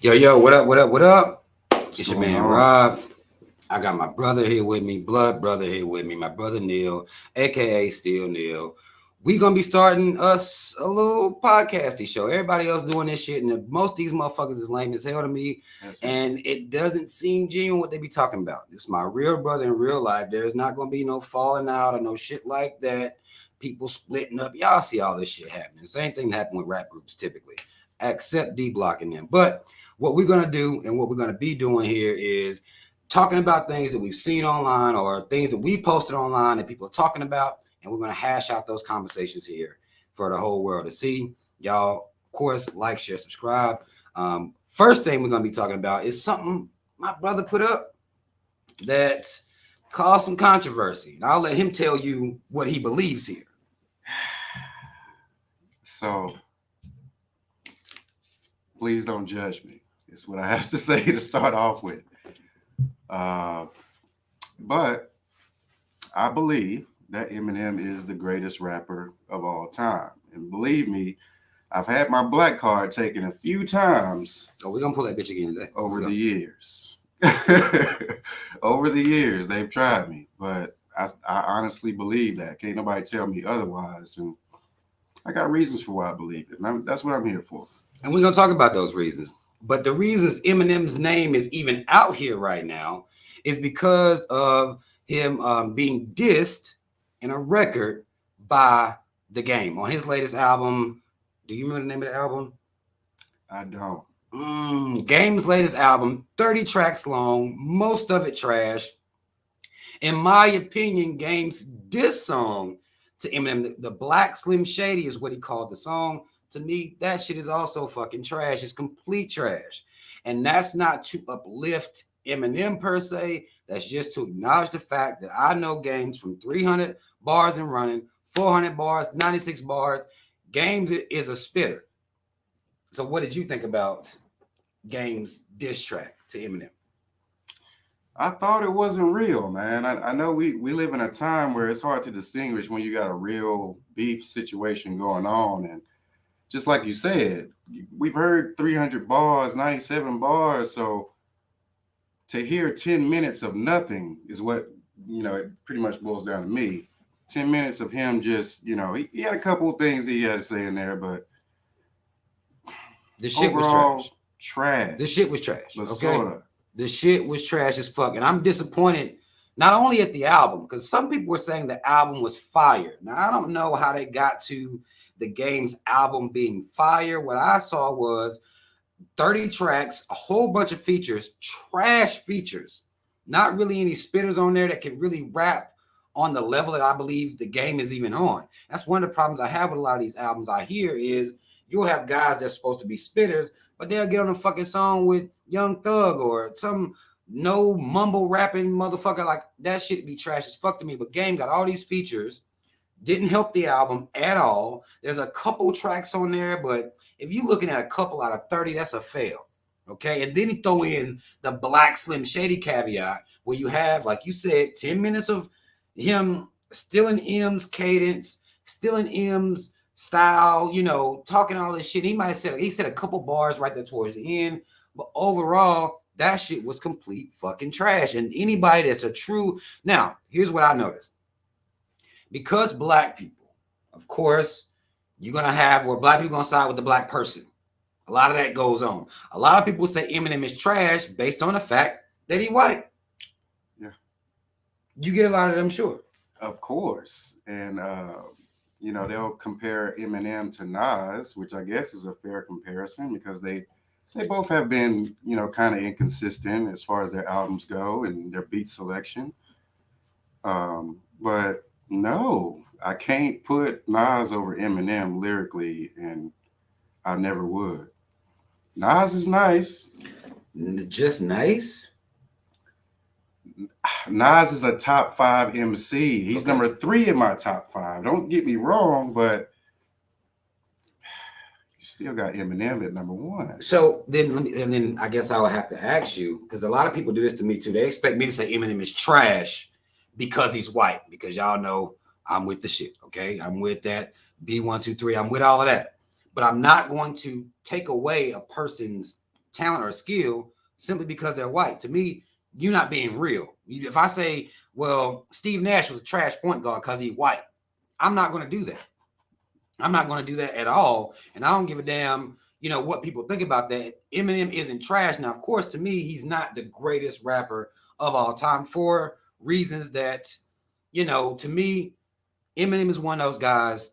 Yo, what up, what up, what up? What's It's your going man on? Rob. I got my brother here with me, blood brother here with me, my brother Neil, aka Still Neil. We gonna be starting us a little podcasty show. Everybody else doing this shit, and most of these motherfuckers is lame as hell to me, That's it. and it doesn't seem genuine what they be talking about. It's my real brother in real life. There's not gonna be no falling out or no shit like that. People splitting up. Y'all see all this shit happening. Same thing happened with rap groups typically, except D blocking them. But what we're gonna do and what we're gonna be doing here is talking about things that we've seen online or things that we posted online that people are talking about, and we're going to hash out those conversations here for the whole world to see. Y'all, of course, like, share, subscribe. First thing we're going to be talking about is something my brother put up that caused some controversy, and I'll let him tell you what he believes here. So please don't judge me. It's what I have to say to start off with. Uh, but I believe that Eminem is the greatest rapper of all time. And believe me, I've had my black card taken a few times Oh, we're going to pull that bitch again today. over the years. Over the years, they've tried me. But I honestly believe that. Can't nobody tell me otherwise. And I got reasons for why I believe it. And that's what I'm here for. And we're going to talk about those reasons. But the reasons Eminem's name is even out here right now is because of him being dissed in a record by The Game on his latest album. Do you remember the name of the album? I don't. Game's latest album, 30 tracks long, most of it trash. In my opinion, Game's diss song to Eminem, the Black Slim Shady is what he called the song. To me, that shit is also fucking trash. It's complete trash. And that's not to uplift Eminem per se. That's just to acknowledge the fact that I know Games from 300 bars and running, 400 bars, 96 bars. Games is a spitter. So what did you think about Game's diss track to Eminem? I thought it wasn't real, man. I know we live in a time where it's hard to distinguish when you got a real beef situation going on. And just like you said, we've heard 300 bars, 97 bars. So to hear 10 minutes of nothing is what, it pretty much boils down to me. 10 minutes of him just, he had a couple of things he had to say in there, but The shit was overall, trash. trash. The shit was trash. But Okay. sorta. The shit was trash as fuck. And I'm disappointed not only at the album, because some people were saying the album was fire. Now, I don't know how they got to the Game's album being fire. What I saw was 30 tracks, a whole bunch of features, trash features. Not really any spitters on there that can really rap on the level that I believe the Game is even on. That's one of the problems I have with a lot of these albums I hear is you'll have guys that's supposed to be spitters, but they'll get on a fucking song with Young Thug or some no mumble rapping motherfucker. Like that shit be trash as fuck to me. But Game got all these features, didn't help the album at all. There's a couple tracks on there, but if you're looking at a couple out of 30, that's a fail. Okay. And then he throw in the Black Slim Shady caveat where you have, like you said, 10 minutes of him stealing M's cadence, stealing M's style, talking all this shit. He said a couple bars right there towards the end, but overall, that shit was complete fucking trash. And anybody that's a true now, here's what I noticed. Because black people, of course, you're gonna have where black people gonna side with the black person. A lot of that goes on. A lot of people say Eminem is trash based on the fact that he white. Yeah. You get a lot of them, sure. Of course. And they'll compare Eminem to Nas, which I guess is a fair comparison because they both have been, kind of inconsistent as far as their albums go and their beat selection. But no, I can't put Nas over Eminem lyrically, and I never would. Nas is nice. Just nice. Nas is a top 5 MC. He's Okay. number 3 in my top 5. Don't get me wrong, but you still got Eminem at number 1. So then I guess I would have to ask you, because a lot of people do this to me too. They expect me to say Eminem is trash because he's white, because y'all know I'm with the shit. Okay. I'm with that B123. I'm with all of that. But I'm not going to take away a person's talent or skill simply because they're white. To me, you're not being real. If I say, well, Steve Nash was a trash point guard because he's white, I'm not going to do that. I'm not going to do that at all. And I don't give a damn, what people think about that. Eminem isn't trash. Now, of course, to me, he's not the greatest rapper of all time for reasons that, to me, Eminem is one of those guys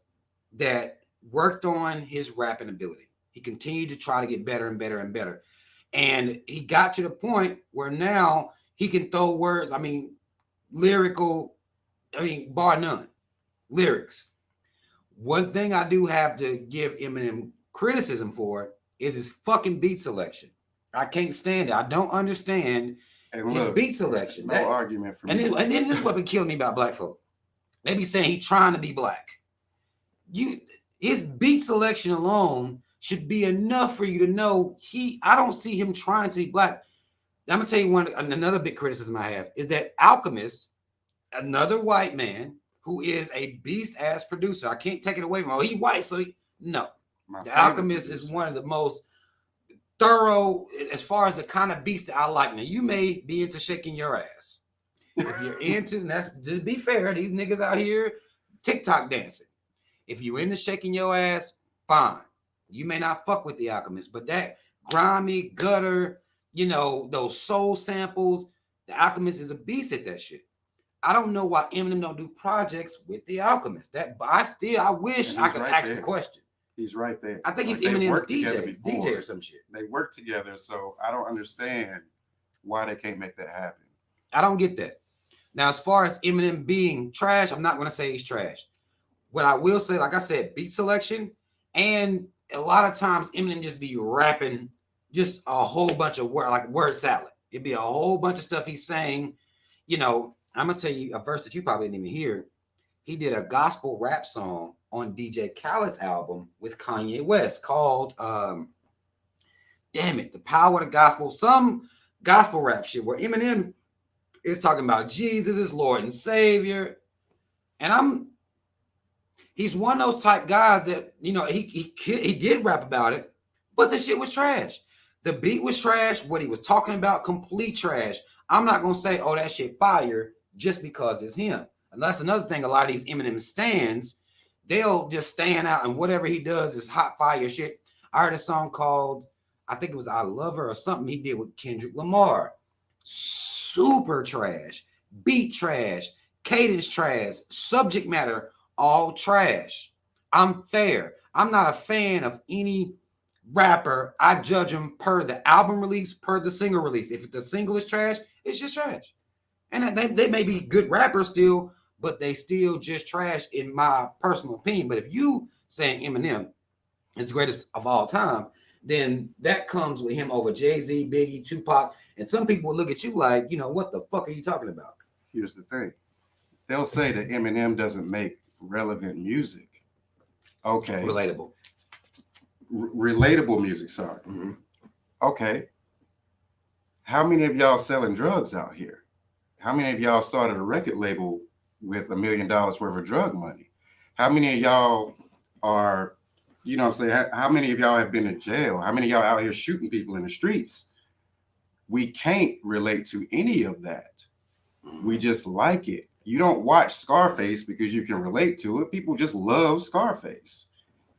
that worked on his rapping ability. He continued to try to get better and better and better. And he got to the point where now he can throw words. I mean, lyrical, bar none, lyrics. One thing I do have to give Eminem criticism for is his fucking beat selection. I can't stand it. I don't understand his beat selection. No argument for me. And then this is what been killing me about black folk. They be saying he's trying to be black. His beat selection alone should be enough for you to know I don't see him trying to be black. I'm gonna tell you another big criticism I have is that Alchemist, another white man who is a beast ass producer. I can't take it away from him. Oh, he white, so no. The Alchemist is one of the most thorough as far as the kind of beast that I like. Now you may be into shaking your ass. If you're into, and that's to be fair, these niggas out here TikTok dancing. If you're into shaking your ass, fine. You may not fuck with the Alchemist, but that grimy gutter, those soul samples, the Alchemist is a beast at that shit. I don't know why Eminem don't do projects with the Alchemist. I wish I could ask the question. He's right there. I think he's Eminem's DJ or some shit. They work together, so I don't understand why they can't make that happen. I don't get that. Now, as far as Eminem being trash, I'm not going to say he's trash. What I will say, like I said, beat selection, and a lot of times Eminem just be rapping just a whole bunch of word salad. It'd be a whole bunch of stuff he's saying. I'm going to tell you a verse that you probably didn't even hear. He did a gospel rap song on DJ Khaled's album with Kanye West called, The Power of the Gospel. Some gospel rap shit where Eminem is talking about Jesus is Lord and Savior. And he's one of those type guys that, he did rap about it, but the shit was trash. The beat was trash. What he was talking about, complete trash. I'm not going to say, oh, that shit fire just because it's him. And that's another thing. A lot of these Eminem stands, they'll just stand out and whatever he does is hot fire shit. I heard a song called, I think it was I Love Her or something he did with Kendrick Lamar. Super trash, beat trash, cadence trash, subject matter, all trash. I'm fair. I'm not a fan of any rapper. I judge them per the album release, per the single release. If the single is trash, it's just trash. And they may be good rappers still, but they still just trash in my personal opinion. But if you saying Eminem is the greatest of all time, then that comes with him over Jay-Z, Biggie, Tupac. And some people will look at you like, what the fuck are you talking about? Here's the thing. They'll say that Eminem doesn't make relevant music. Okay. Relatable. Relatable music, sorry. Mm-hmm. Okay. How many of y'all selling drugs out here? How many of y'all started a record label with $1 million worth of drug money? How many of y'all are, how many of y'all have been in jail? How many of y'all out here shooting people in the streets? We can't relate to any of that. We just like it. You don't watch Scarface because you can relate to it. People just love Scarface.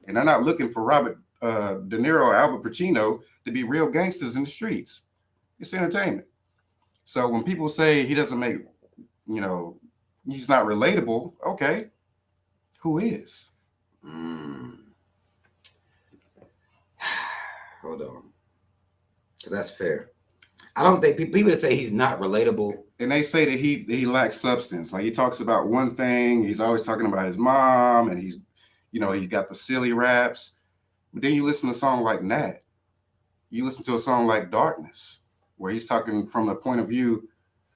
And they're not looking for Robert De Niro or Albert Pacino to be real gangsters in the streets. It's entertainment. So when people say he doesn't make, he's not relatable, okay, who is? Hold on. Because that's fair. I don't think people that say he's not relatable. And they say that he lacks substance. Like he talks about one thing, he's always talking about his mom, and he's, he got the silly raps. But then you listen to a song like Nat. You listen to a song like Darkness, where he's talking from the point of view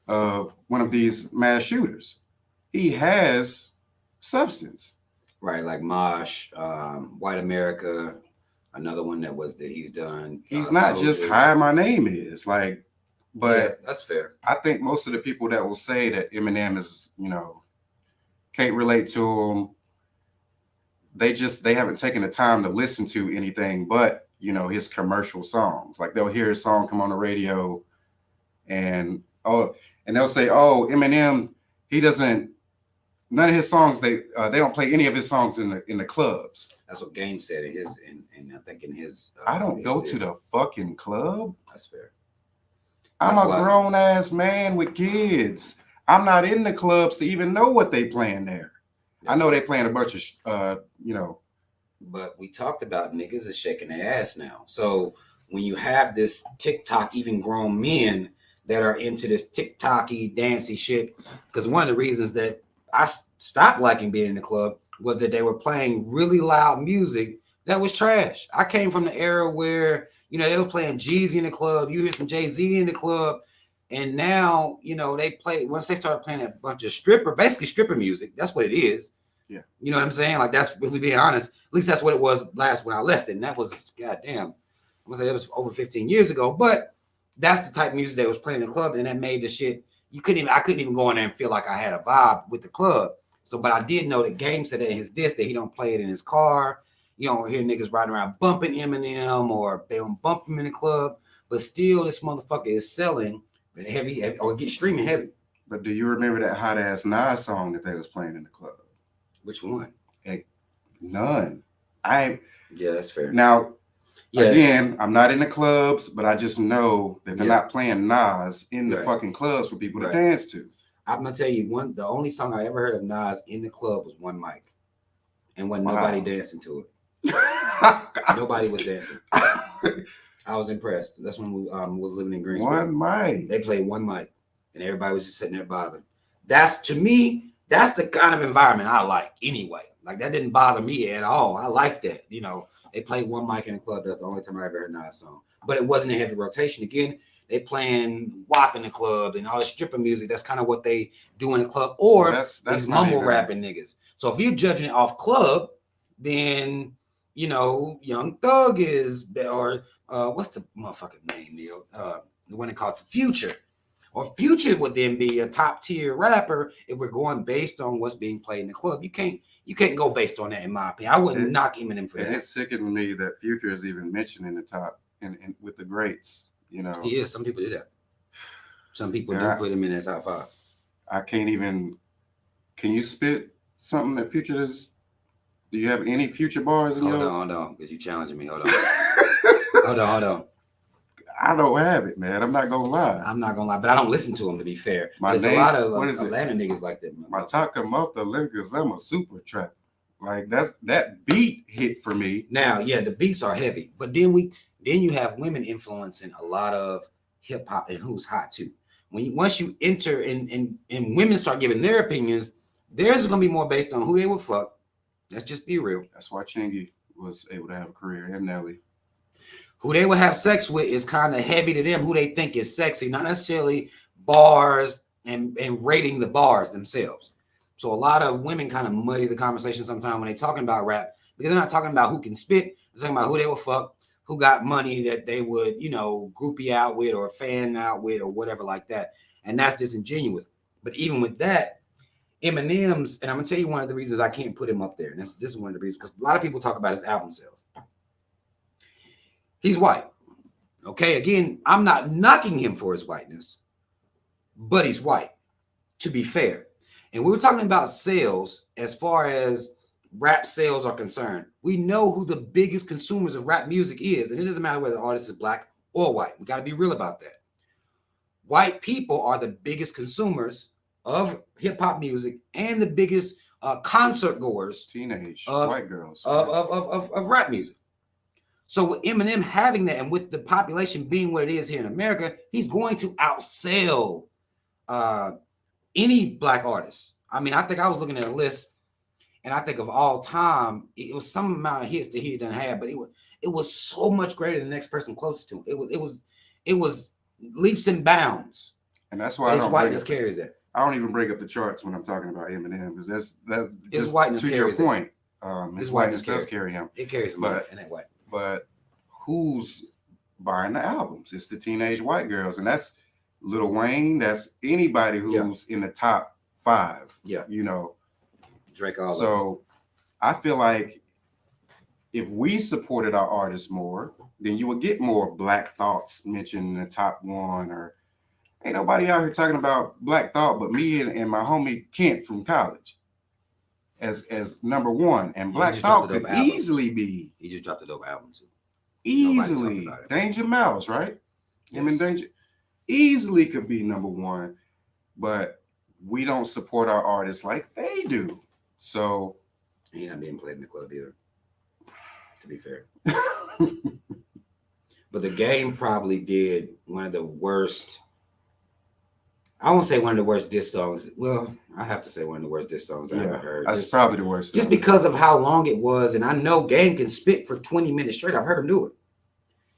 of one of these mass shooters. He has substance. Right, like Mosh, White America, another one that he's done. He's not just Hi, My Name Is. But yeah, that's fair. I think most of the people that will say that Eminem is, can't relate to him, they haven't taken the time to listen to anything but, his commercial songs. Like they'll hear his song come on the radio, and they'll say, "Oh, Eminem, he doesn't. None of his songs. They don't play any of his songs in the clubs." That's what Game said in his, and I think in his. I don't go to the fucking club. That's fair. I'm a grown ass man with kids. I'm not in the clubs to even know what they playing there. I know they playing a bunch of But we talked about niggas is shaking their ass now. So when you have this TikTok, even grown men that are into this TikTok-y, dancey shit, because one of the reasons that I stopped liking being in the club was that they were playing really loud music that was trash. I came from the era where, they were playing Jeezy in the club. You hear some Jay-Z in the club. And now, they play, once they started playing a bunch of basically stripper music, that's what it is. Yeah. You know what I'm saying? Like, that's, if we being honest, at least that's what it was last when I left it. And that was, goddamn, I'm gonna say that was over 15 years ago. But that's the type of music that was playing in the club. And that made the shit, I couldn't even go in there and feel like I had a vibe with the club. So, but I did know that Game said that in his diss that he don't play it in his car. You don't hear niggas riding around bumping Eminem, or they don't bump him in the club. But still, this motherfucker is selling heavy or get streaming heavy. But do you remember that hot ass Nas song that they was playing in the club? Which one? Hey, none. Yeah, that's fair. Now, again, I'm not in the clubs, but I just know that they're not playing Nas in the fucking clubs for people to dance to. I'm gonna tell you the only song I ever heard of Nas in the club was One Mic, and wasn't nobody dancing to it. Nobody was dancing. I was impressed. That's when we was living in Greensboro. One Mic. They played One Mic, and everybody was just sitting there bobbing. To me, that's the kind of environment I like anyway. Like, that didn't bother me at all. I like that. They played One Mic in the club. That's the only time I ever heard Nas song. But it wasn't in heavy rotation. Again, they playing WAP in the club and all the stripper music. That's kind of what they do in the club. Or that's these mumble rapping niggas. So if you're judging it off club, then Young Thug is, or what's the motherfucking name, Neil? The one they call it Future. Or Future would then be a top tier rapper if we're going based on what's being played in the club. You can't go based on that, in my opinion. I wouldn't knock Eminem for that. It sickens me that Future is even mentioned in the top and with the greats. He is. Some people do that. Some people do put him in their top 5. I can't even. Can you spit something that Future is? Do you have any Future bars in your? Hold on, because you challenging me. Hold on. hold on. I don't have it, man. I'm not gonna lie. But I don't listen to him, to be fair. There's a lot of Atlanta niggas like that. My Takamota Linkas, I'm a super trap. Like, that beat hit for me. Now, yeah, the beats are heavy, but then you have women influencing a lot of hip hop and who's hot too. Once you enter and women start giving their opinions, theirs is gonna be more based on who they would fuck. Let's just be real. That's why Chingy was able to have a career, and Nelly. Who they would have sex with is kind of heavy to them. Who they think is sexy, not necessarily bars and rating the bars themselves. So a lot of women kind of muddy the conversation sometimes when they're talking about rap, because they're not talking about who can spit. They're talking about who they will fuck, who got money that they would, groupie out with or fan out with or whatever like that. And that's disingenuous. But even with that, Eminem's, and I'm going to tell you one of the reasons I can't put him up there. And this is one of the reasons, because a lot of people talk about his album sales. He's white. Okay, again, I'm not knocking him for his whiteness, but he's white, to be fair. And we were talking about sales as far as rap sales are concerned. We know who the biggest consumers of rap music is, and it doesn't matter whether the artist is black or white. We got to be real about that. White people are the biggest consumers of hip-hop music and the biggest concert goers. Teenage white girls. Of rap music. So with Eminem having that, and with the population being what it is here in America, he's going to outsell any black artist. I mean, I think I was looking at a list, and I think of all time, it was some amount of hits that he done had, but it was so much greater than the next person closest to him. It was leaps and bounds. And that's why his whiteness carries that. I don't even bring up the charts when I'm talking about Eminem, because his whiteness to your point. His whiteness does carry him. It carries him in that way. But who's buying the albums? It's the teenage white girls, and that's Lil Wayne. That's anybody who's in the top 5. Yeah, Drake. All so I feel like if we supported our artists more, then you would get more Black Thoughts mentioned in the top one. Or ain't nobody out here talking about Black Thought but me and my homie Kent from college as number one. And He Black just dropped Thought a dope could album. easily be He just dropped a dope album too. Nobody talking easily about it. Danger Mouse, right? Him and Yes. Danger easily could be number one, but we don't support our artists like they do. So He not being played in the club either, to be fair. But the Game probably did one of the worst. I won't say one of the worst diss songs. Well, I have to say one of the worst diss songs I ever heard. That's Just, probably the worst. just because of how long it was, and I know Game can spit for 20 minutes straight. I've heard him do it.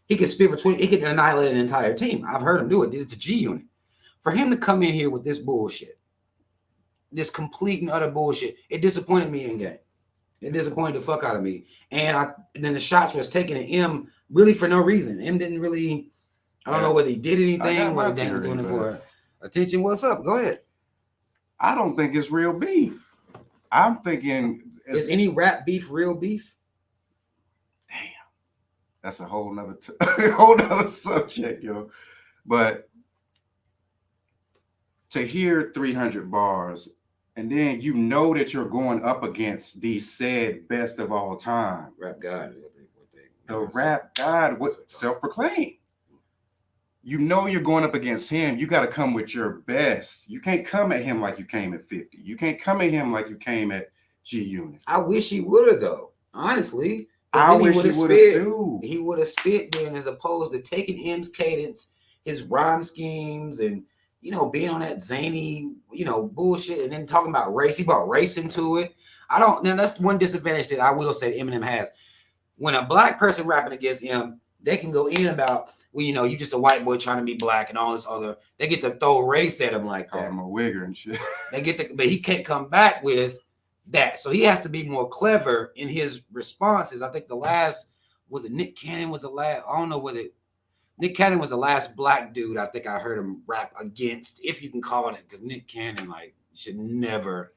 He can spit for 20. He can annihilate an entire team. I've heard him do it. Did it to G Unit. For him to come in here with this bullshit, this complete and utter bullshit, it disappointed me in Game. It disappointed the fuck out of me. And then the shots was taken at M really for no reason. M didn't really. I don't know whether he did anything, whether Game was doing it for attention. What's up? Go ahead. I don't think it's real beef. I'm thinking, is any rap beef real beef? Damn, that's a whole nother subject, yo. But to hear 300 bars, and then you know that you're going up against the said best of all time, rap god, the rap god, what self-proclaimed. You know you're going up against him. You got to come with your best. You can't come at him like you came at 50. You can't come at him like you came at G Unit. I wish he would have, though. Honestly, I wish he would have too. He would have spit then, as opposed to taking M's cadence, his rhyme schemes, and being on that zany, bullshit, and then talking about race. He brought race into it. Now that's one disadvantage that I will say Eminem has. When a black person rapping against him, they can go in about, well, you just a white boy trying to be black and all this other. They get to throw race at him like that. Call him a wigger and shit. But he can't come back with that. So he has to be more clever in his responses. I think was it Nick Cannon was the last? I don't know whether Nick Cannon was the last black dude I think I heard him rap against, if you can call it, because Nick Cannon should never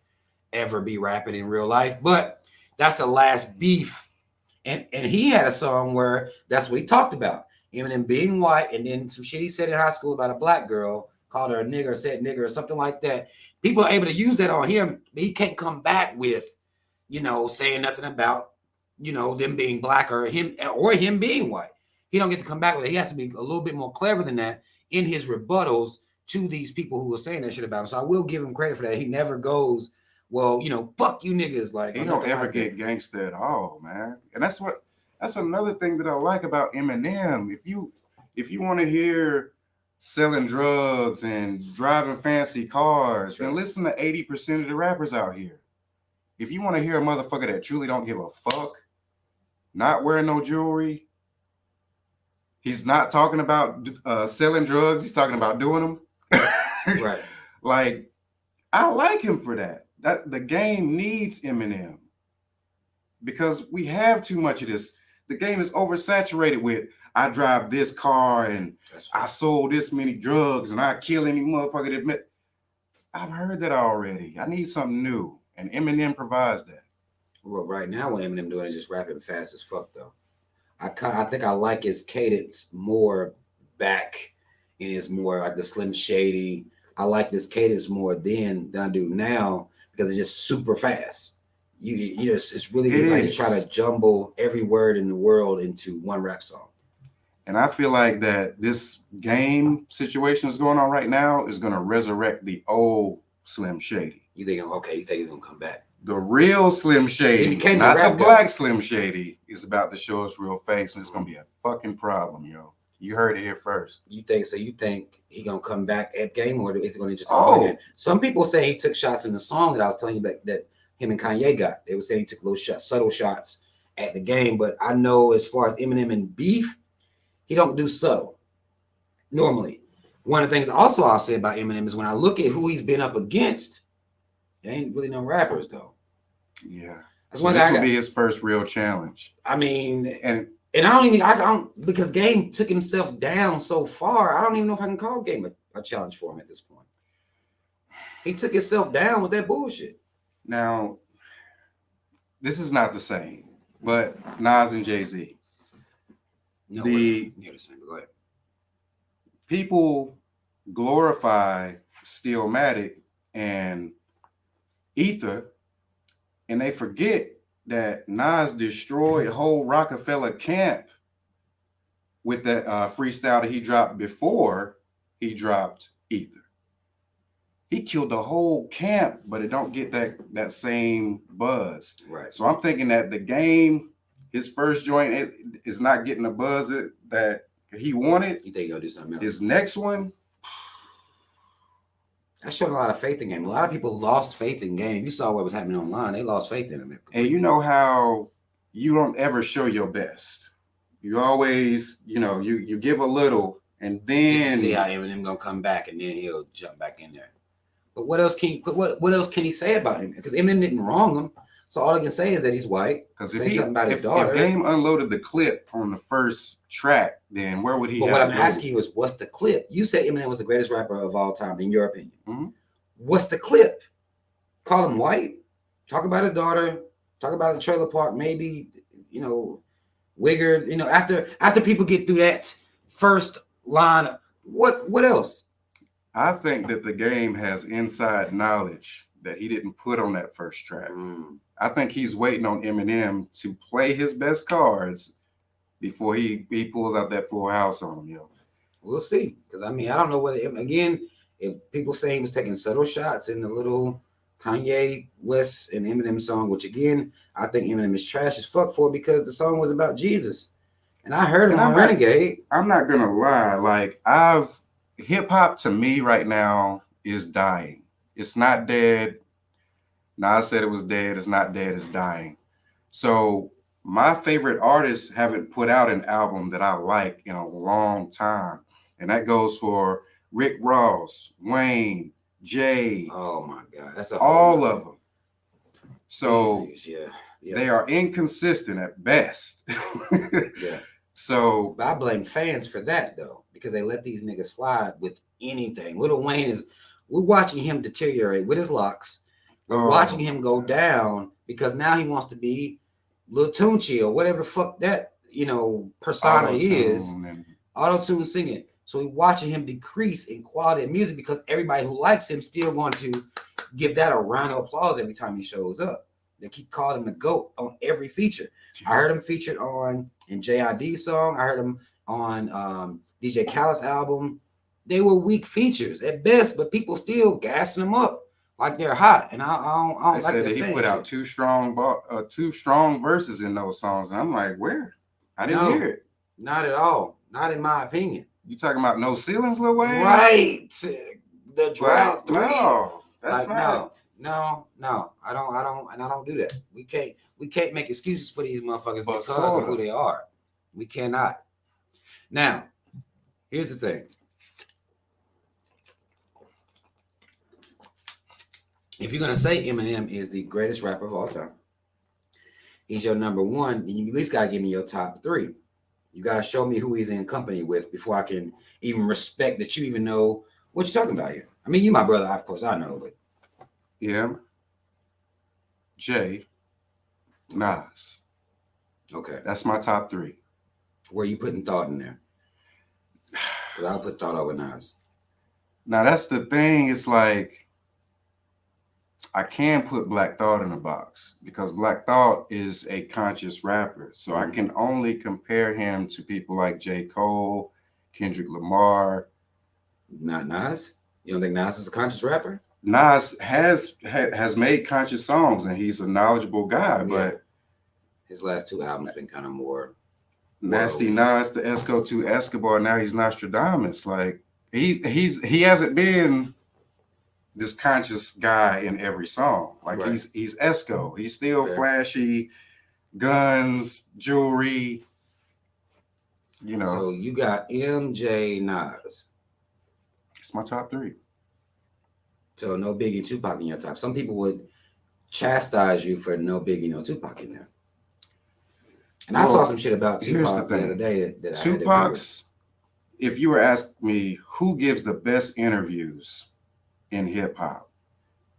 ever be rapping in real life. But that's the last beef. And he had a song where that's what he talked about. Eminem being white, and then some shit he said in high school about a black girl, called her a nigger, said nigger, or something like that. People are able to use that on him, but he can't come back with, saying nothing about, them being black or him being white. He don't get to come back with it. He has to be a little bit more clever than that in his rebuttals to these people who are saying that shit about him. So I will give him credit for that. He never goes, well, fuck you niggas. He don't ever get gangster at all, man. And that's another thing that I like about Eminem. If you want to hear selling drugs and driving fancy cars, then listen to 80% of the rappers out here. If you want to hear a motherfucker that truly don't give a fuck, not wearing no jewelry, he's not talking about selling drugs, he's talking about doing them. Right. Like, I like him for that. That the game needs Eminem, because we have too much of this. The game is oversaturated with, I drive this car and I sold this many drugs and I kill any motherfucker that admit. I've heard that already. I need something new, and Eminem provides that. Well, right now what Eminem doing is just rapping fast as fuck, though. I think I like his cadence more back, and it's more like the Slim Shady. I like this cadence more then than I do now, because it's just super fast. It's really like he's trying to jumble every word in the world into one rap song. And I feel like that this Game situation that's going on right now is going to resurrect the old Slim Shady. You think he's going to come back? The real Slim Shady, not the black Slim Shady, is about to show its real face, and it's going to be a fucking problem, yo. You heard it here first. You think he gonna come back at Game, or is it gonna just again? Some people say he took shots in the song that I was telling you about that him and Kanye got. They were saying he took little subtle shots at the Game, but I know as far as Eminem and beef, he don't do subtle normally. One of the things also I'll say about Eminem is when I look at who he's been up against, it ain't really no rappers though. Yeah, that's so this will be his first real challenge. I mean, and I don't because Game took himself down so far. I don't even know if I can call Game a challenge for him at this point. He took himself down with that bullshit. Now, this is not the same. but Nas and Jay-Z. No, The near the same. But go ahead. people glorify Stillmatic and Ether, and they forget that Nas destroyed whole Rockefeller camp with that freestyle that he dropped before he dropped Ether. He killed the whole camp, but it don't get that same buzz. Right. So I'm thinking that the game, his first joint is not getting the buzz that he wanted. You think he'll do something else? His next one, I showed a lot of faith in Game. A lot of people lost faith in Game. You saw what was happening online. They lost faith in him. And you know how you don't ever show your best. You always, you give a little, and then you see how Eminem gonna come back, and then he'll jump back in there. But what else can he say about him? Because Eminem didn't wrong him. So all I can say is that he's white. Because something about his daughter. If Game unloaded the clip on the first track, then where would he? But what I'm asking you is, what's the clip? You said Eminem was the greatest rapper of all time, in your opinion. Mm-hmm. What's the clip? Call him white. Talk about his daughter. Talk about the trailer park. Maybe Wigger. After people get through that first line, what else? I think that the Game has inside knowledge that he didn't put on that first track. I think he's waiting on Eminem to play his best cards before he pulls out that full house on him. We'll see. Because I don't know whether, again, if people say he was taking subtle shots in the little Kanye West and Eminem song, which again, I think Eminem is trash as fuck for, because the song was about Jesus. And I heard him on Renegade. I'm not gonna lie, like hip hop to me right now is dying. It's not dead. Nas said it was dead. It's not dead. It's dying. So my favorite artists haven't put out an album that I like in a long time, and that goes for Rick Ross, Wayne, Jay. Oh my God, that's all of them. So niggas, they are inconsistent at best. Yeah. So but I blame fans for that though, because they let these niggas slide with anything. Lil Wayne we're watching him deteriorate with his locks. We're watching him go down because now he wants to be Lil Tunechi or whatever the fuck that persona is. Auto-tune singing. So we're watching him decrease in quality of music because everybody who likes him still going to give that a round of applause every time he shows up. They keep calling him the GOAT on every feature. I heard him featured in JID's song. I heard him on DJ Khaled's album. They were weak features at best, but people still gassing them up like they're hot. And I don't like that. They said that he put out two strong verses in those songs, and I'm like, where? I didn't hear it. Not at all. Not in my opinion. You talking about No Ceilings, Lil Wayne? Right. The Drought 3. No, that's not. No. I don't do that. We can't make excuses for these motherfuckers because of who they are. We cannot. Now, here's the thing. If you're gonna say Eminem is the greatest rapper of all time, he's your number one, then you at least gotta give me your top 3. You gotta show me who he's in company with before I can even respect that you even know what you're talking about here. I mean, you my brother, of course, I know, but Jay, Nas. Okay, that's my top 3. Where you putting Thought in there? Because I'll put Thought over Nas. Now that's the thing. It's like I can put Black Thought in a box because Black Thought is a conscious rapper. So I can only compare him to people like J. Cole, Kendrick Lamar. Not Nas? You don't think Nas is a conscious rapper? Nas has made conscious songs and he's a knowledgeable guy, but his last 2 albums been kind of more Nasty Nas to Esco to Escobar. Now he's Nostradamus. Like he hasn't been this conscious guy in every song. Like he's Esco. He's still flashy, guns, jewelry. So you got MJ Nas. It's my top 3. So no Biggie, Tupac in your top. Some people would chastise you for no Biggie, no Tupac in there. And I saw some shit about Tupac the other day that Tupac's. If you were asking me who gives the best interviews in hip hop,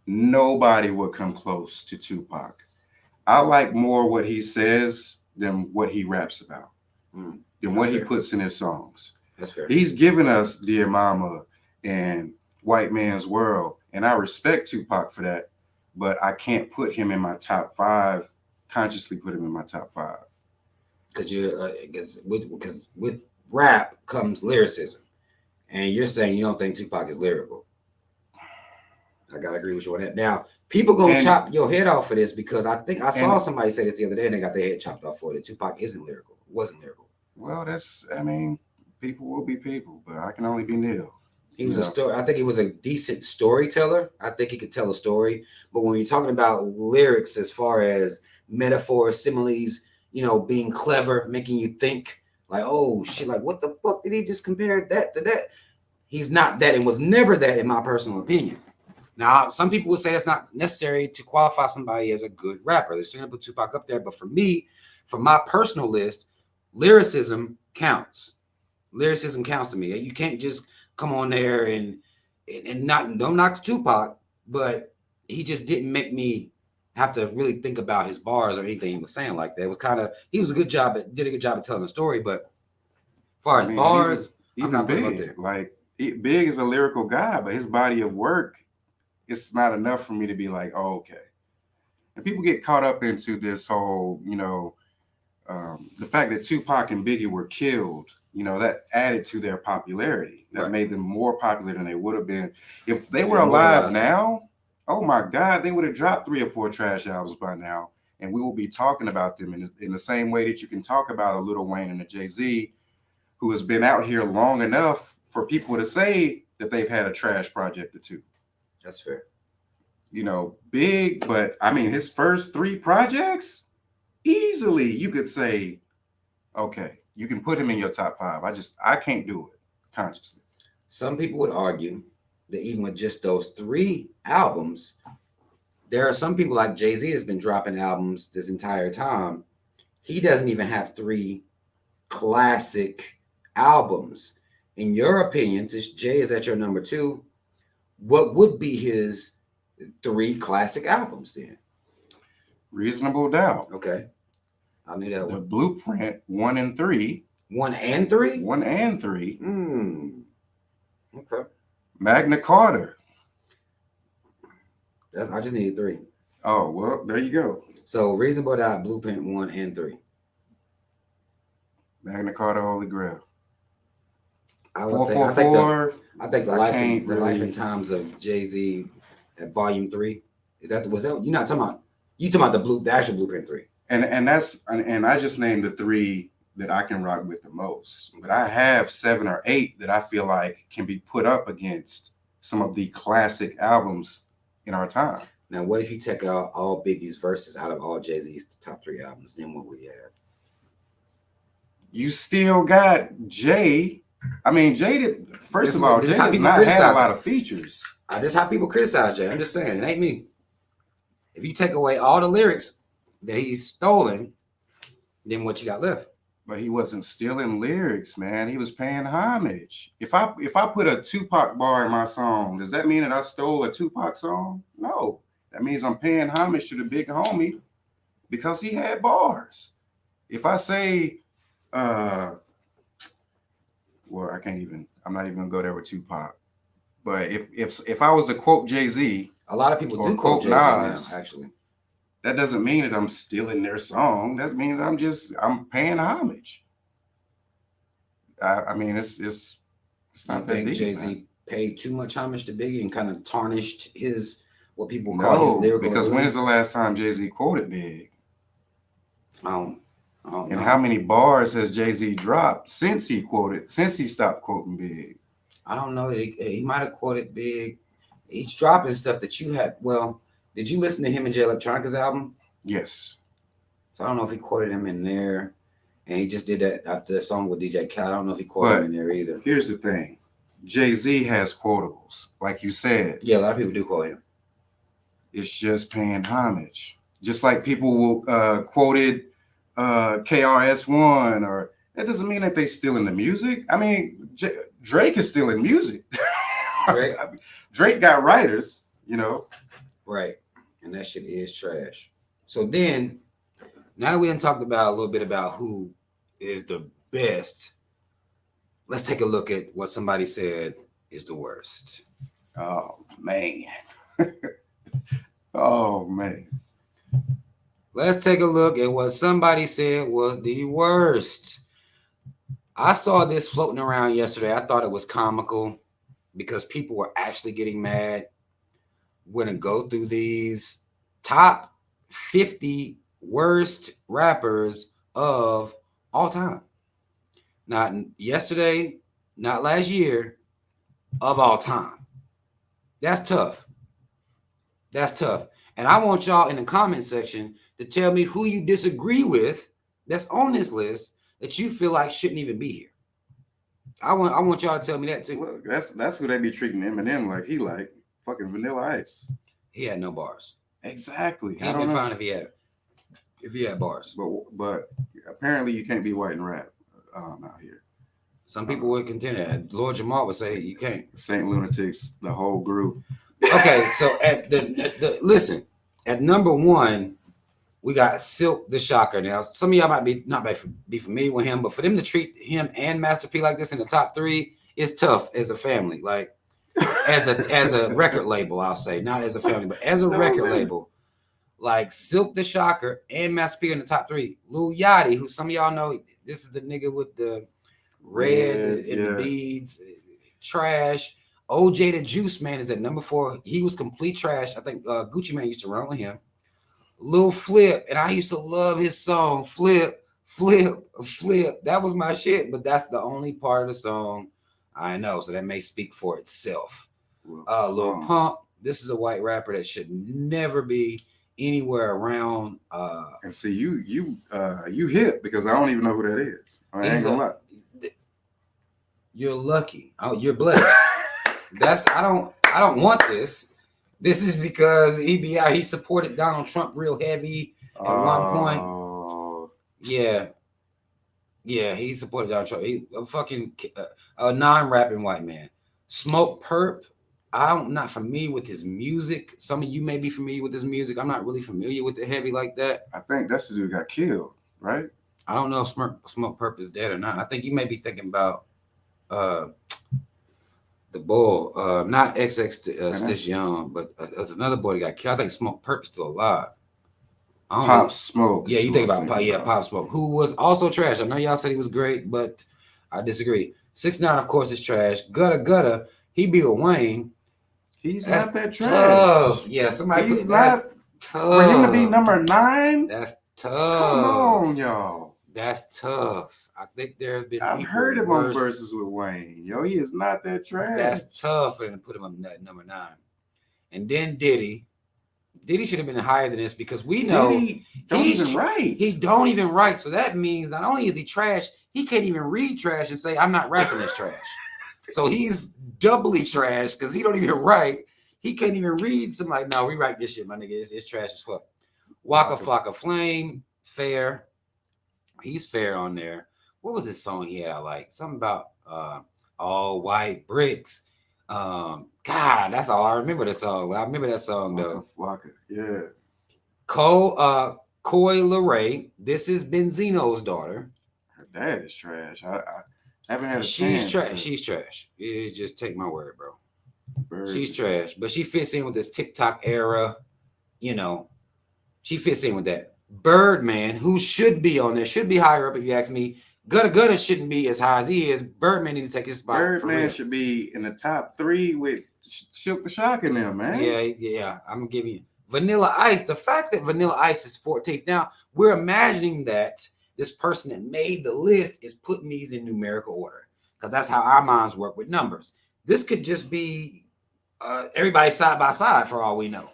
nobody would come close to Tupac. I like more what he says than what he raps about, than That's what he fair. puts in his songs. That's fair. He's given us Dear Mama and White Man's World, and I respect Tupac for that, but I can't put him in my top five, consciously put him in my top five. Because with rap comes lyricism, and you're saying you don't think Tupac is lyrical. I gotta agree with you on that. Now, people gonna And chop your head off for this because I think I saw and somebody say this the other day and they got their head chopped off for it. Tupac isn't lyrical. Wasn't lyrical. well, that's I mean, people will be people, but I can only be Neil. He You was a know, story. I think he was a decent storyteller. I think he could tell a story. But when you're talking about lyrics, as far as metaphors, similes, being clever, making you think, like, oh shit, like what the fuck did he just compare that to that? He's not that and was never that, in my personal opinion. Now, some people would say that's not necessary to qualify somebody as a good rapper. They're still gonna put Tupac up there, but for me, for my personal list, lyricism counts. Lyricism counts to me. You can't just come on there and not don't knock Tupac, but he just didn't make me have to really think about his bars or anything he was saying like that. It was kind of he was did a good job of telling the story, but as far I as mean, even bars, I'm even not putting him up Big, there. like Big is a lyrical guy, but his body of work, it's not enough for me to be like, oh, okay. And people get caught up into this whole, the fact that Tupac and Biggie were killed, that added to their popularity. That Right. made them more popular than they would have been if they If were they're alive immortalized. now. Oh my God, they would have dropped 3 or 4 trash albums by now, and we will be talking about them in the same way that you can talk about a Lil Wayne and a Jay-Z, who has been out here long enough for people to say that they've had a trash project or two. That's fair. Big, but I mean, his first 3 projects, easily you could say, okay, you can put him in your top five. I can't do it consciously. Some people would argue that even with just those 3 albums, there are some people like Jay-Z has been dropping albums this entire time. He doesn't even have 3 classic albums. In your opinion, since Jay is at your number 2, what would be his 3 classic albums then? Reasonable Doubt. Okay. I knew that The one. Blueprint 1 and 3. 1 and 3? 1 and 3. Okay. Magna Carta. I just needed 3. Oh, well, there you go. So Reasonable Doubt, Blueprint 1 and 3. Magna Carta, Holy Grail. I would think. 444. I think the I life can't and the life really- and times of Jay-Z at Volume 3. Was that you're not talking about? You talking about the actual Blueprint 3? And I just named the 3 that I can rock with the most. But I have 7 or 8 that I feel like can be put up against some of the classic albums in our time. Now, what if you take out all Biggie's verses out of all Jay-Z's top 3 albums? Then what would you have? You still got Jay. I mean, Jay did. First of all, Jay this is how has people not had a criticize lot him. of features. Just how people criticize Jay. I'm just saying, it ain't me. If you take away all the lyrics that he's stolen, then what you got left? But he wasn't stealing lyrics, man. He was paying homage. If I put a Tupac bar in my song, does that mean that I stole a Tupac song? No. That means I'm paying homage to the big homie because he had bars. If I say, well, I'm not even gonna go there with Tupac. But if I was to quote Jay-Z, A lot of people or do quote Jay-Z Nas, now, actually. that doesn't mean that I'm stealing their song. That means I'm paying homage. I mean, it's I not that think deep. Jay-Z Man. paid too much homage to Biggie and kind of tarnished what people call his No, lyrical because when ability. is the last time Jay-Z quoted Big? I don't And know. how many bars has Jay-Z dropped since he stopped quoting Big? I don't know. He might have quoted Big. He's dropping stuff that you had. Well, did you listen to him and Jay Electronica's album? Yes. So I don't know if he quoted him in there. And he just did that after the song with DJ Khaled. I don't know if he quoted him in there either. Here's the thing. Jay-Z has quotables. Like you said. Yeah, a lot of people do quote him. It's just paying homage. Just like people quoted KRS-One, or that doesn't mean that they stealing the music. I mean, Drake is stealing music. Drake got writers, Right. And that shit is trash. So then, now that we done talked about a little bit about who is the best, let's take a look at what somebody said is the worst. Oh man. Oh man. Let's take a look at what somebody said was the worst. I saw this floating around yesterday. I thought it was comical because people were actually getting mad. We're going to go through these top 50 worst rappers of all time. Not yesterday, not last year, of all time. That's tough. That's tough. And I want y'all in the comment section to tell me who you disagree with that's on this list that you feel like shouldn't even be here. I want y'all to tell me that too. Look, that's who they be treating Eminem like he like fucking Vanilla Ice. He had no bars. Exactly. He'd been fine if he had bars. But apparently you can't be white and rap out here. Some people would contend that. Lord Jamal would say you can't. Saint Lunatics, the whole group. Okay, so at listen, at number one, we got Silk the Shocker. Now, some of y'all might not be familiar with him, but for them to treat him and Master P like this in the top three is tough as a family. Like as a record label, I'll say, not as a family, but as a record label. Like Silk the Shocker and Master P in the top three. Lil Yachty, who some of y'all know, this is the nigga with the red and the beads, trash. OJ the Juice Man is at number 4. He was complete trash. I think Gucci Mane used to run with him. Lil Flip, and I used to love his song Flip, Flip, Flip. That was my shit, but that's the only part of the song I know, so that may speak for itself. Lil Pump, this is a white rapper that should never be anywhere around. And see, you hip because I don't even know who that is. I ain't gonna lie. You're lucky. Oh, you're blessed. I don't want this. This is because he supported Donald Trump real heavy at one point. Yeah, he supported Donald Trump. He a fucking non-rapping white man. Smoke Perp. I'm not familiar with his music. Some of you may be familiar with his music. I'm not really familiar with the heavy like that. I think that's the dude who got killed, right? I don't know if Smoke Perp is dead or not. I think you may be thinking about the bull, not XX Stitch Young, but there's another boy that got killed. I think Smoke Perp is still alive. Pop Smoke. Yeah, you think about Pop Smoke, who was also trash. I know y'all said he was great, but I disagree. 6ix9ine, of course, is trash. Gutta, he be with Wayne. He's not that trash. Tough. Yeah, somebody. He's not tough. For him to be number 9. That's tough. Come on, y'all. That's tough. I think there have been. I've heard him on verses with Wayne. Yo, he is not that trash. That's tough for them to put him up at number 9. And then Diddy. Diddy should have been higher than this because we know Diddy don't even write. He don't even write. So that means not only is he trash, he can't even read trash and say, I'm not rapping this trash. So he's doubly trash because he don't even write. He can't even read. Somebody, no, rewrite this shit, my nigga. It's trash as fuck. Waka Flocka Flame, fair. He's fair on there. What was this song he had I like? Something about all white bricks. God, that's all I remember the song. I remember that song though. Waka, yeah. Coy Leray. This is Benzino's daughter. Her dad is trash. I haven't had a chance. She's She's trash. Just take my word, bro. Bird. She's trash, but she fits in with this TikTok era. You know, she fits in with that. Birdman, who should be on there, should be higher up if you ask me. Gutta shouldn't be as high as he is. Birdman need to take his spot. Birdman should be in the top 3 with Silk the Shock in there, man. Yeah. I'm gonna give you Vanilla Ice. The fact that Vanilla Ice is 14th. Now we're imagining that this person that made the list is putting these in numerical order because that's how our minds work with numbers. This could just be everybody side by side for all we know.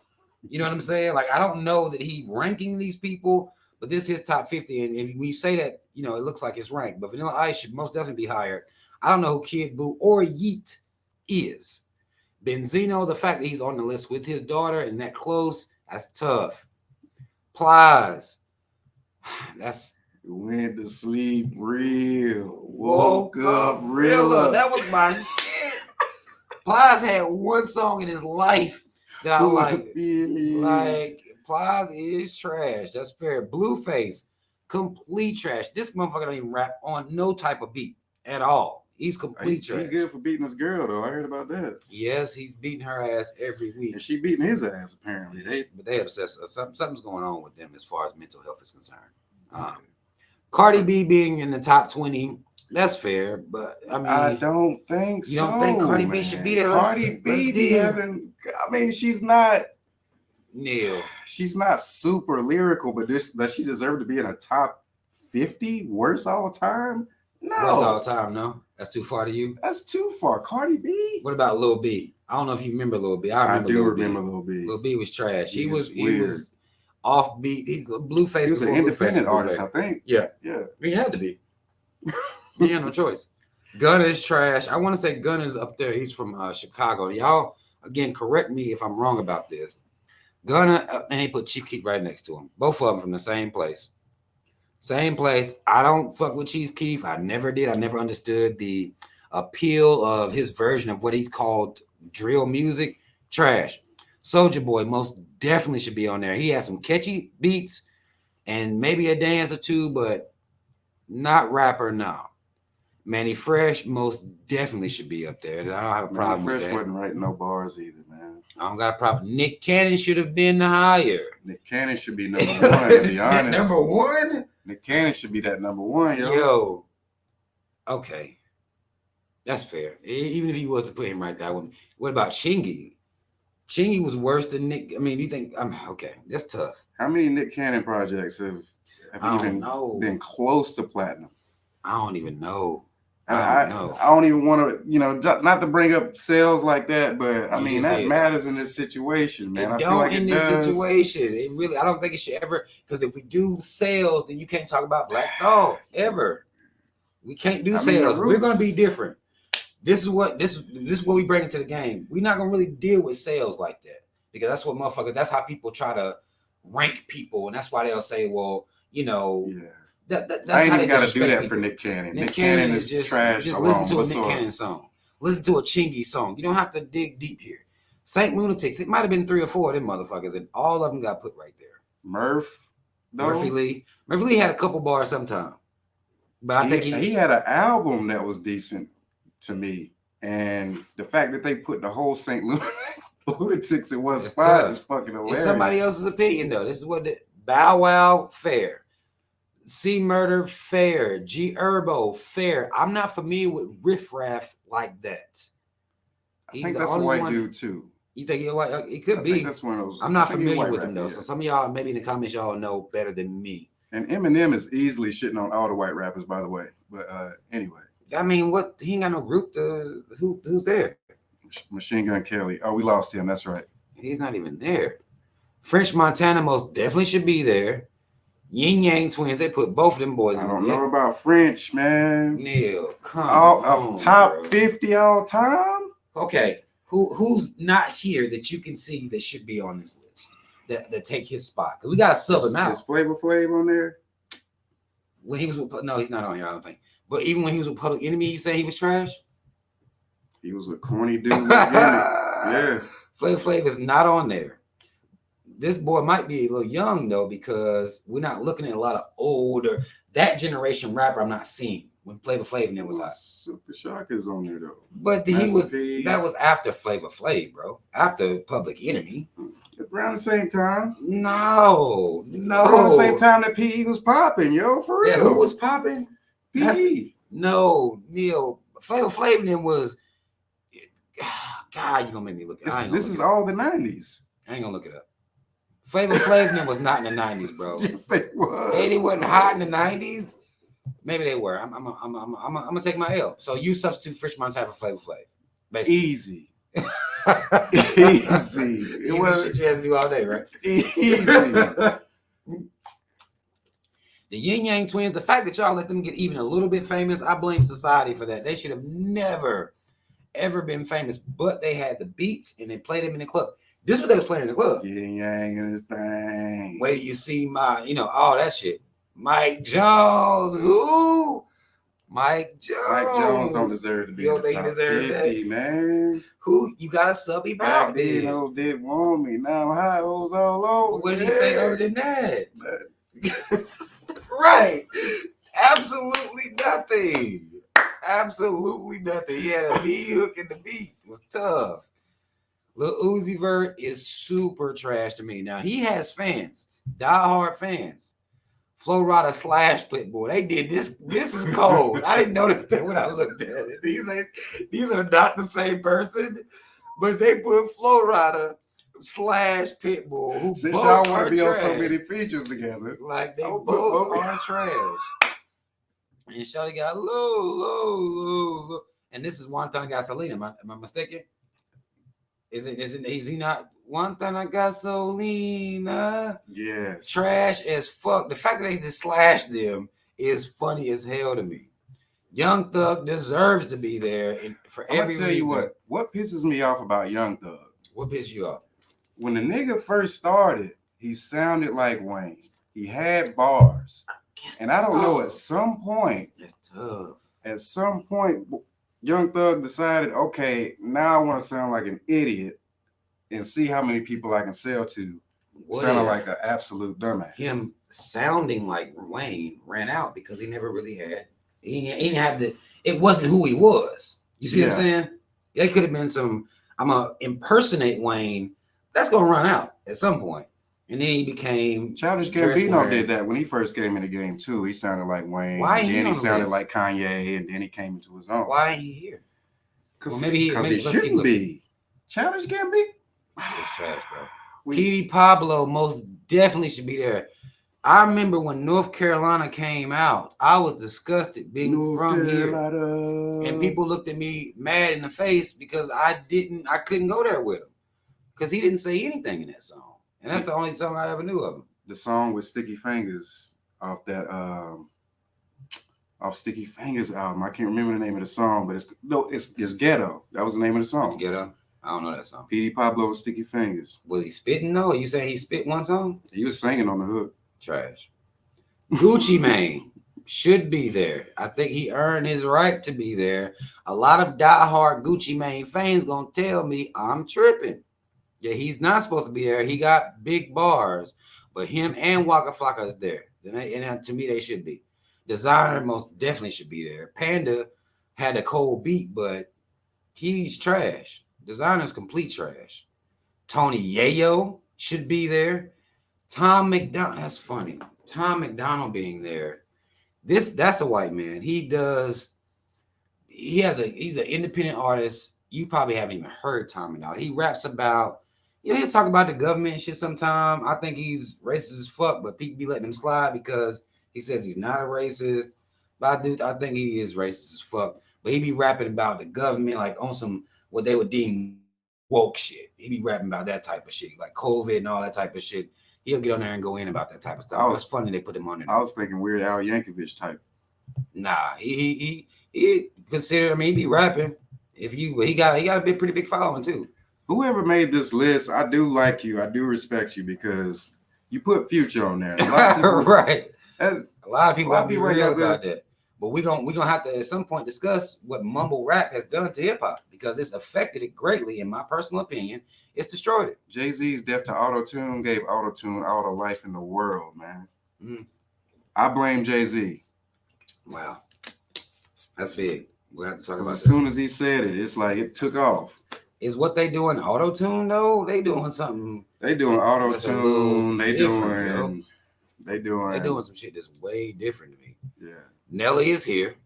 You know what I'm saying? Like, I don't know that he ranking these people, but this is top 50. And when you say that, you know, it looks like it's ranked. But Vanilla Ice should most definitely be higher. I don't know who Kid Buu or Yeet is. Benzino, the fact that he's on the list with his daughter and that close, that's tough. Plies, that's went to sleep real, woke up real. That was my shit. Plies had one song in his life that I like Plies is trash. That's fair. Blueface, complete trash. This motherfucker don't even rap on no type of beat at all. He's complete trash. He good for beating his girl though. I heard about that. Yes, he's beating her ass every week. And she beating his ass apparently. But they obsessed. Something's going on with them as far as mental health is concerned. Cardi B being in the top 20, that's fair. But I mean, I don't think so. You don't think Cardi B should be there? Cardi B be having. I mean, she's not. Neil. She's not super lyrical, but does she deserve to be in a top 50 worst all time? No. Worst all time, no. That's too far to you? That's too far. Cardi B? What about Lil B? I don't know if you remember Lil B. I do remember Lil B. Lil B was trash. He was offbeat. He's Blueface. He was an independent artist, I think. Yeah. Yeah. He had to be. He had no choice. Gunna is trash. I want to say Gunna's up there. He's from Chicago. Y'all, again, correct me if I'm wrong about this. Gunna, and he put Chief Keef right next to him. Both of them from the same place. Same place. I don't fuck with Chief Keef. I never did. I never understood the appeal of his version of what he's called drill music. Trash. Soulja Boy most definitely should be on there. He has some catchy beats and maybe a dance or two, but not rapper now. Manny Fresh most definitely should be up there. I don't have a problem with that. Manny Fresh wasn't writing no bars either, man. I don't got a problem. Nick Cannon should have been higher. Nick Cannon should be number one, to be honest. Number one? Nick Cannon should be that number one, yo. Yo. Okay. That's fair. Even if he was to put him right there, what about Chingy? Chingy was worse than Nick. I mean, you think okay, that's tough. How many Nick Cannon projects have even been close to platinum? I don't even know. I don't even want to, not to bring up sales like that, but I mean that matters in this situation, man. I feel like in this situation, it really. I don't think it should ever, because if we do sales, then you can't talk about Black Thought ever. We can't do sales. We're gonna be different. This is what we bring into the game. We're not gonna really deal with sales like that, because that's what motherfuckers. That's how people try to rank people, and that's why they'll say, well, Yeah. That's I ain't how even got to do that people. for Nick Cannon. Nick Cannon is just trash. Just listen to a Nick Cannon Cannon song. Listen to a Chingy song. You don't have to dig deep here. Saint Lunatics. It might have been 3 or 4 of them motherfuckers, and all of them got put right there. Murphy Lee. Murphy Lee had a couple bars sometime, but I think he had an album that was decent to me, and the fact that they put the whole Saint Lunatics in one spot is fucking hilarious. It's somebody else's opinion though. This is what Bow Wow fair. C Murder fair, G Herbo fair. I'm not familiar with Riff Raff like that. I think that's a white dude too. You think he's white? It could be. I think that's one of those. I'm not familiar with him though. So some of y'all, maybe in the comments, y'all know better than me. And Eminem is easily shitting on all the white rappers, by the way. But anyway. I mean, what? He ain't got no group. Who's there? Machine Gun Kelly. Oh, we lost him. That's right. He's not even there. French Montana most definitely should be there. Yin Yang Twins, they put both of them boys in there. I don't know about French, man. Neil, come on. Top bro. 50 all time? Okay. Who's not here that you can see that should be on this list that take his spot? Because we got to sub him out. Is Flavor Flav on there? When he was with, no, he's not on here, I don't think. But even when he was with Public Enemy, you say he was trash? He was a corny dude. Yeah. Flavor Flav is not on there. This boy might be a little young though, because we're not looking at a lot of older that generation rapper. I'm not seeing when Flavor Flav and them was out. Silk the Shock is on there though. But that was after Flavor Flav, bro. After Public Enemy. Around the same time. No. Around the same time that PE was popping, yo, for real. Yeah, who was popping? PE. No, Neil. Flavor Flav and them was. God, you gonna make me look it up. This is all the 90s. I ain't gonna look it up. Flavor Flav was not in the 90s, bro. Yes, they was. They wasn't hot in the 90s. Maybe they were. I'm gonna take my L. So you substitute French Montana for Flavor Flav. Basically. Easy. Easy. It was shit you had to do all day, right? Easy. The Yin Yang Twins, the fact that y'all let them get even a little bit famous, I blame society for that. They should have never, ever been famous, but they had the beats and they played them in the club. This is what they was playing in the club. Yin Yang and his thing. Wait, you see all that shit. Mike Jones, who? Mike Jones. Mike Jones don't deserve to be in the top 50, man. Who you got a sub him Back out then, there? hoes did want me. Now high hoes all over. What did he say other than that? Right. Absolutely nothing. Absolutely nothing. He had a beat hook in the beat. It was tough. Lil Uzi Vert is super trash to me. Now he has fans, diehard fans. Flo Rida / Pitbull. They did this. This is cold. I didn't notice that when I looked at it. These are not the same person, but they put Flo Rida / Pitbull. Who since both y'all want are to be on so trash. many features together, Like they I'll both put- are trash. And Shady got low. And this is One Time Gasolina. Am I mistaken? Is he not One Time Gasolina? yes, Trash as fuck. The fact that they just slashed them is funny as hell to me. Young Thug deserves to be there for I'm every gonna tell reason. you what pisses me off about Young Thug. What pisses you off? When the nigga first started, he sounded like Wayne. He had bars. And I don't know, at some point, That's tough. At some point, Young Thug decided, okay, now I want to sound like an idiot and see how many people I can sell to. Sounding like an absolute dumbass. Him sounding like Wayne ran out because he never really had. He didn't have the. It wasn't who he was. You see what I'm saying? It could have been some. I'm gonna impersonate Wayne. That's gonna run out at some point. And then he became Childish Gambino did that when he first came in the game too. He sounded like Wayne. Why and then he sounded list? like Kanye, and then he came into his own. Why ain't he here? Because maybe he shouldn't be. Childish Gambino. It's trash, bro. Petey Pablo most definitely should be there. I remember when North Carolina came out, I was disgusted being from here, and people looked at me mad in the face because I couldn't go there with him because he didn't say anything in that song. And that's the only song I ever knew of him. The song with Sticky Fingers off that off Sticky Fingers album. I can't remember the name of the song, but it's Ghetto. That was the name of the song. Ghetto? I don't know that song. Petey Pablo with Sticky Fingers. Was he spitting though? You saying he spit one song? He was singing on the hook. Trash. Gucci Mane should be there. I think he earned his right to be there. A lot of diehard Gucci Mane fans gonna tell me I'm tripping. Yeah, he's not supposed to be there. He got big bars, but him and Waka Flocka is there. And to me, they should be. Designer most definitely should be there. Panda had a cold beat, but he's trash. Designer's complete trash. Tony Yayo should be there. Tom McDonald, that's funny. Tom McDonald being there. That's a white man. He's an independent artist. You probably haven't even heard Tom McDonald. He raps about, he'll talk about the government and shit sometime. I think he's racist as fuck, but people be letting him slide because he says he's not a racist. But I think he is racist as fuck. But he be rapping about the government, like on some what they would deem woke shit. He be rapping about that type of shit, like COVID and all that type of shit. He'll get on there and go in about that type of stuff. It's funny they put him on there. I was thinking Weird Al Yankovic type. Nah, he considered. I mean, he be rapping. He got a pretty big following too. Whoever made this list, I do like you. I do respect you because you put Future on there. Right. A lot of people have be real about that. But we're gonna have to at some point discuss what mumble rap has done to hip hop because it's affected it greatly. In my personal opinion, it's destroyed it. Jay-Z's death to auto-tune gave auto-tune all the life in the world, man. I blame Jay-Z. Wow, that's big. We'll have to talk about as soon as he said it, it's like it took off. Is what they doing auto-tune though? They doing something. They doing auto-tune. They doing some shit that's way different to me. Yeah. Nelly is here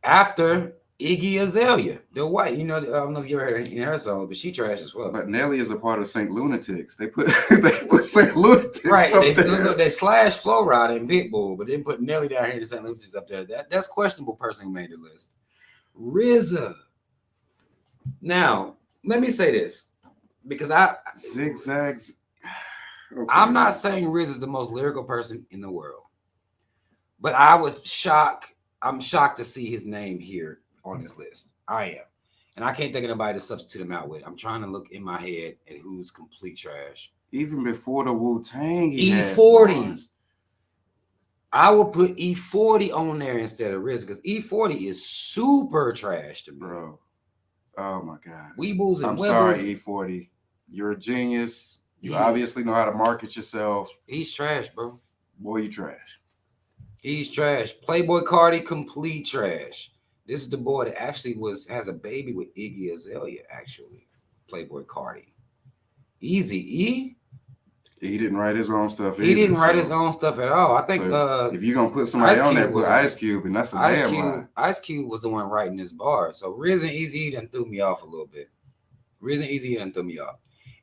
after Iggy Azalea. They're white. I don't know if you ever heard her song, but she trash as well. But Nelly is a part of St. Lunatics. They put St. Lunatics right. up there. They slashed Flo Rida and Pitbull, but then put Nelly down here to St. Lunatics up there. That's questionable person who made the list. RZA. Now, let me say this because zigzags. Okay. I'm not saying Riz is the most lyrical person in the world, but I was shocked. I'm shocked to see his name here on this list. I am. And I can't think of nobody to substitute him out with. I'm trying to look in my head at who's complete trash. Even before the Wu-Tang, E40. I will put E40 on there instead of Riz because E40 is super trash to me. Bro. Oh my God. Weebles and I'm Webbles. sorry, E40. You're a genius. You obviously know how to market yourself. He's trash, bro. Boy, you trash. He's trash. Playboy Cardi, complete trash. This is the boy that actually has a baby with Iggy Azalea, actually. Playboy Cardi. Easy E. He didn't write his own stuff. He didn't write his own stuff at all. I think if you're gonna put somebody on there, put Ice Cube, and that's a damn lie. Ice Cube was the one writing this bar. So Riz and Easy done threw me off a little bit. Riz and Easy done threw me off.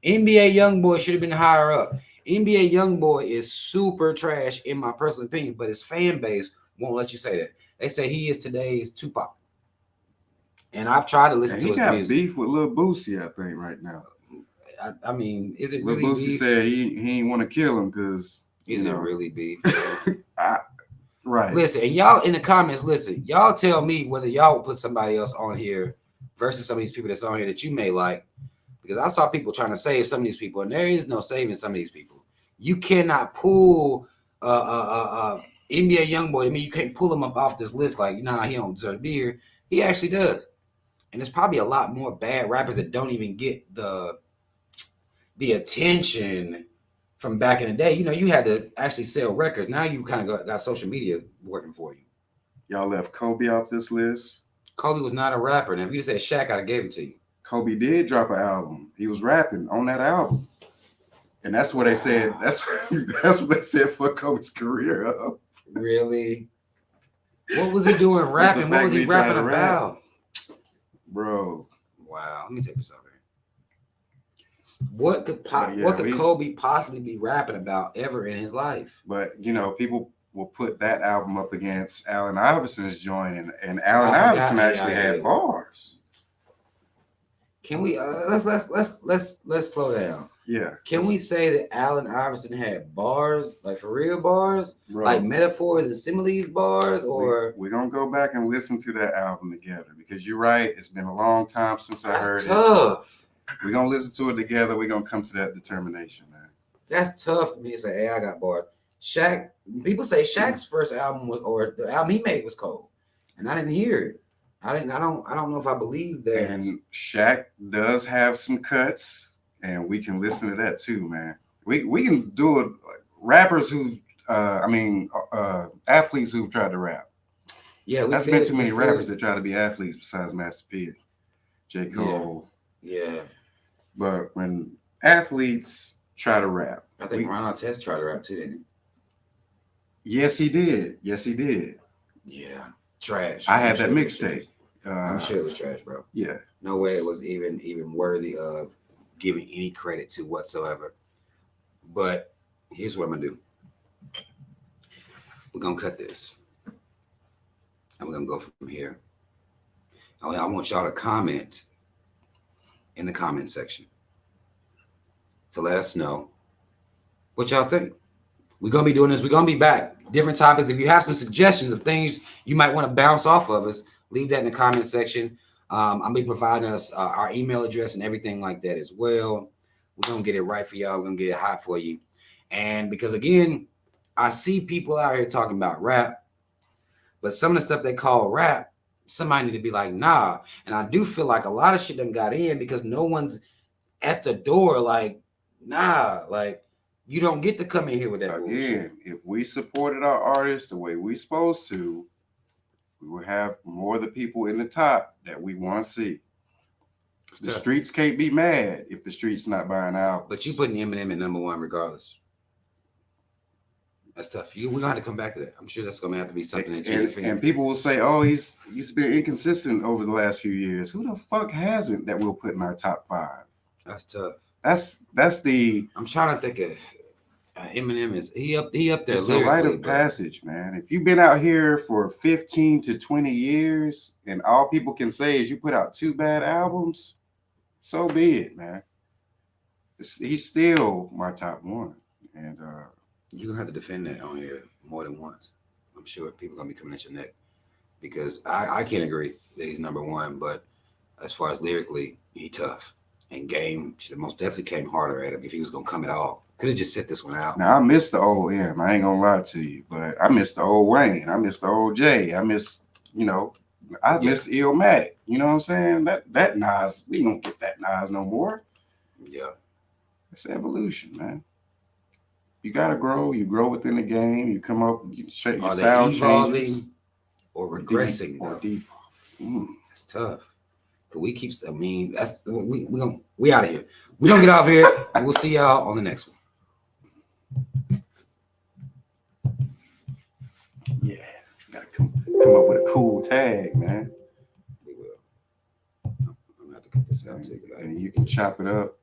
NBA Youngboy should have been higher up. NBA Youngboy is super trash in my personal opinion, but his fan base won't let you say that. They say he is today's Tupac. And I've tried to listen to his music. He got beef with Lil Boosie, I think, right now. I mean, is it Lil really Boosie beef? said he ain't want to kill him because Is it really beef? Right. Listen, and y'all in the comments, listen, y'all tell me whether y'all would put somebody else on here versus some of these people that's on here that you may like. Because I saw people trying to save some of these people, and there is no saving some of these people. You cannot pull NBA Youngboy. I mean, you can't pull him up off this list like, nah, he don't deserve to be here. He actually does. And there's probably a lot more bad rappers that don't even get the attention from back in the day. You know, you had to actually sell records. Now you kind of got social media working for you. Y'all left Kobe off this list. Kobe was not a rapper. Now, if you just said Shaq, I'd have gave it to you. Kobe did drop an album. He was rapping on that album. And that's what they said. That's what they said for Kobe's career up. Really? What was he doing rapping? What was he rapping about? Bro. Wow. Let me take this over here. What could Kobe possibly be rapping about ever in his life? But, you know, people will put that album up against Allen Iverson's joint, and Allen Iverson actually had bars. Can we let's slow down. Yeah. Can we say that Allen Iverson had bars, like for real bars, bro, like metaphors and similes bars, or we're gonna go back and listen to that album together because you're right. It's been a long time since I heard tough. it. We're gonna listen to it together. We're gonna come to that determination, man. That's tough for me to say. Hey, I got bars. Shaq. People say Shaq's first album was, or the album he made was cold, and I didn't hear it. I don't know if I believe that. And Shaq does have some cuts, and we can listen to that too, man. We can do it. Rappers who, athletes who've tried to rap. Yeah, that's been too many rappers that try to be athletes besides Master P, J. Cole. Yeah. But when athletes try to rap, I think Ron Artest tried to rap too, didn't he? Yes, he did. Yeah, trash. I had that mixtape. I'm sure it was trash, bro. Yeah. No way it was even worthy of giving any credit to whatsoever. But here's what I'm gonna do. We're gonna cut this. And we're gonna go from here. I want y'all to comment in the comment section to let us know what y'all think. We're gonna be doing this. We're gonna be back. Different topics. If you have some suggestions of things you might want to bounce off of us, leave that in the comment section. I'll be providing us our email address and everything like that as well. We're going to get it right for y'all. We're going to get it hot for you. And because, again, I see people out here talking about rap, but some of the stuff they call rap, somebody need to be like, nah. And I do feel like a lot of shit done got in because no one's at the door like, nah, like, you don't get to come in here with that bullshit. Again, if we supported our artists the way we're supposed to, we will have more of the people in the top that we want to see. The streets can't be mad if the streets not buying albums. But you putting Eminem at number one regardless. That's tough. We're gonna have to come back to that. I'm sure that's gonna have to be something that and people will say, "Oh, he's been inconsistent over the last few years." Who the fuck hasn't that we'll put in our top 5? That's tough. That's the. I'm trying to think of. Eminem is he up there. It's a rite of passage, man. If you've been out here for 15 to 20 years and all people can say is you put out 2 bad albums, so be it, man. He's still my top 1, and you're gonna have to defend that on here more than once. I'm sure people are gonna be coming at your neck because I can't agree that he's number 1, but as far as lyrically, he's tough. And Game should have most definitely came harder at him if he was gonna come at all. Could have just set this one out. Now I miss the old M. I ain't gonna lie to you, but I miss the old Wayne. I miss the old J. I miss, I miss Illmatic. You know what I'm saying? That Nas, we don't get that Nas no more. Yeah. It's evolution, man. You gotta grow. You grow within the game. You come up. Your style changes. Or regressing or devolving. That's tough. Cause we keep. I mean, that's we out of here. We don't get off here. We'll see y'all on the next one. Yeah, gotta come up with a cool tag, man. We will. I'm gonna have to cut this out too. And you can chop it up.